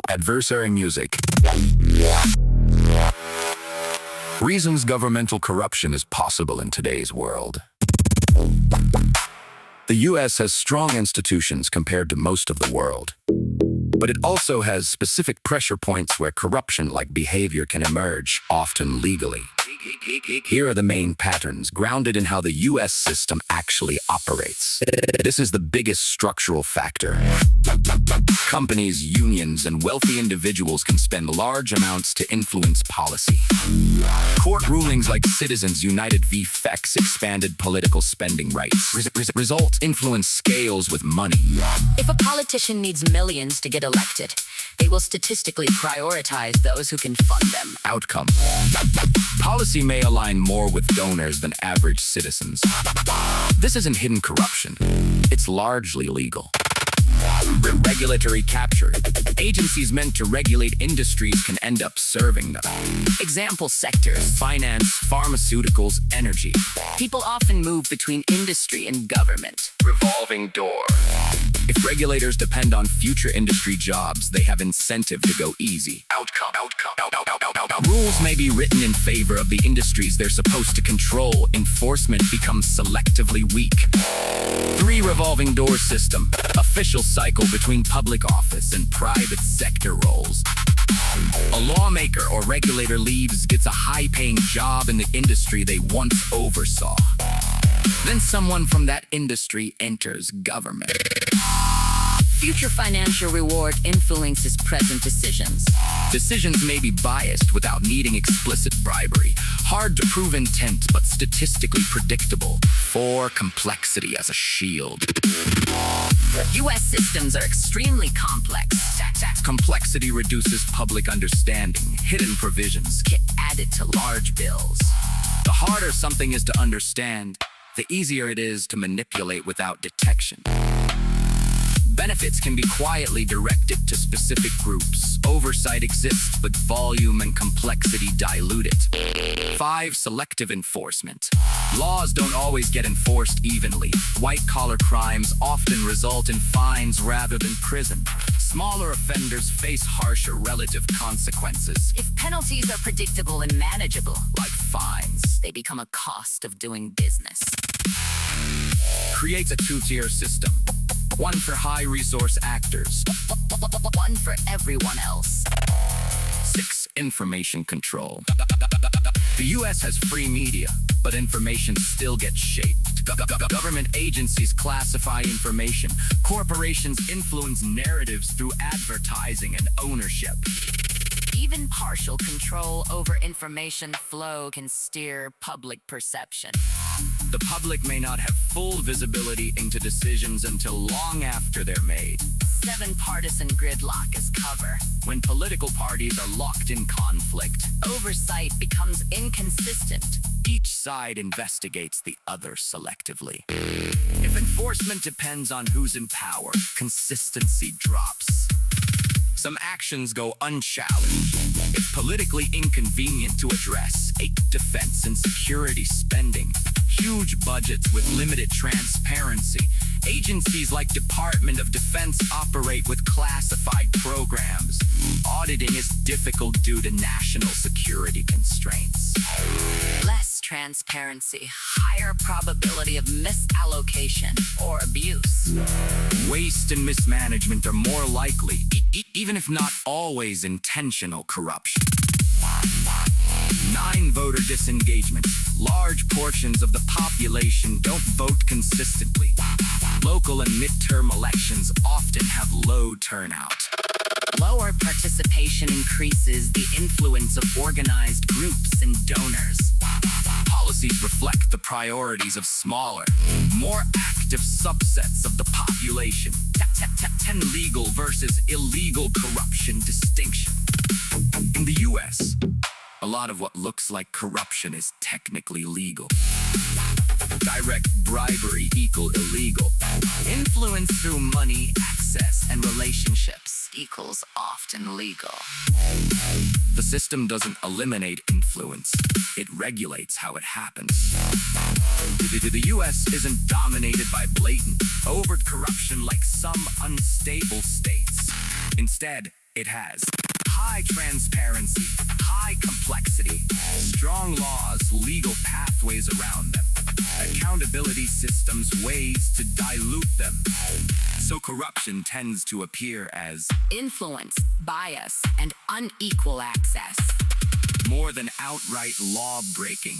Adversary music. Reasons governmental corruption is possible in today's world. The U.S. has strong institutions compared to most of the world, but it also has specific pressure points where corruption-like behavior can emerge, often legally. Here are the main patterns grounded in how the U.S. system actually operates. This is the biggest structural factor. Companies, unions, and wealthy individuals can spend large amounts to influence policy. Court rulings like Citizens United v. FEX expanded political spending rights. Results influence scales with money. If a politician needs millions to get elected, they will statistically prioritize those who can fund them. Outcome. Policy may align more with donors than average citizens. This isn't hidden corruption. It's largely legal. Regulatory capture. Agencies meant to regulate industries can end up serving them. Example sectors: finance, pharmaceuticals, energy. People often move between industry and government. Revolving door. If regulators depend on future industry jobs, they have incentive to go easy. Outcome. Rules may be written in favor of the industries they're supposed to control. Enforcement becomes selectively weak. 3. Revolving door system. Official cycle between public office and private sector roles. A lawmaker or regulator leaves, gets a high-paying job in the industry they once oversaw. Then someone from that industry enters government. Future financial reward influences present decisions. Decisions may be biased without needing explicit bribery. Hard to prove intent, but statistically predictable. 4. Complexity as a shield. U.S. systems are extremely complex. Complexity reduces public understanding. Hidden provisions Get added to large bills. The harder something is to understand, the easier it is to manipulate without detection. Benefits can be quietly directed to specific groups. Oversight exists, but volume and complexity dilute it. 5. Selective enforcement. Laws don't always get enforced evenly. White-collar crimes often result in fines rather than prison. Smaller offenders face harsher relative consequences. If penalties are predictable and manageable, Like fines. they become a cost of doing business. Creates a two-tier system. One for high-resource actors. One for everyone else. 6. Information control. The U.S. has free media, but information still gets shaped. Government agencies classify information. Corporations influence narratives through advertising and ownership. Even partial control over information flow can steer public perception. The public may not have full visibility into decisions until long after they're made. 7. Partisan gridlock is cover. When political parties are locked in conflict, Oversight becomes inconsistent. each side investigates the other selectively. If enforcement depends on who's in power, consistency drops. Some actions go unchallenged. If politically inconvenient to address, take defense and security spending. Huge budgets with limited transparency. Agencies like Department of Defense operate with classified programs. Auditing is difficult due to national security constraints. Less transparency, higher probability of misallocation or abuse. Waste and mismanagement are more likely, even if not always intentional corruption. 9. Voter disengagement. Large portions of the population don't vote consistently. Local and midterm elections often have low turnout. Lower participation increases the influence of organized groups and donors. Policies reflect the priorities of smaller, more active subsets of the population. 10. Legal versus illegal corruption distinction. In the U.S., a lot of what looks like corruption is technically legal. Direct bribery equals illegal. Influence through money, access, and relationships equals often legal. The system doesn't eliminate influence, it regulates how it happens. The U.S. isn't dominated by blatant, overt corruption like some unstable states. Instead, It has high transparency, high complexity, strong laws, legal pathways around them, accountability systems, ways to dilute them. So corruption tends to appear as influence, bias, and unequal access. more than outright law breaking.